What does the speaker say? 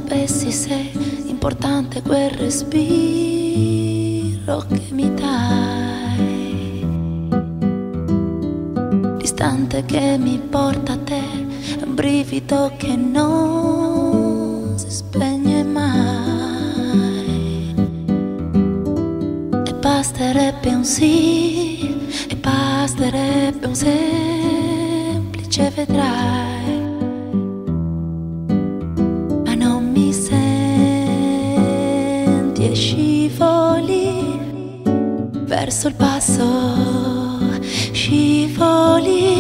sapessi se è importante quel respiro che mi dai, distante che mi porta a te, è un brivido che non si spegne mai. E basterebbe un sì, e basterebbe un semplice vedrai. E scivoli verso il basso, scivoli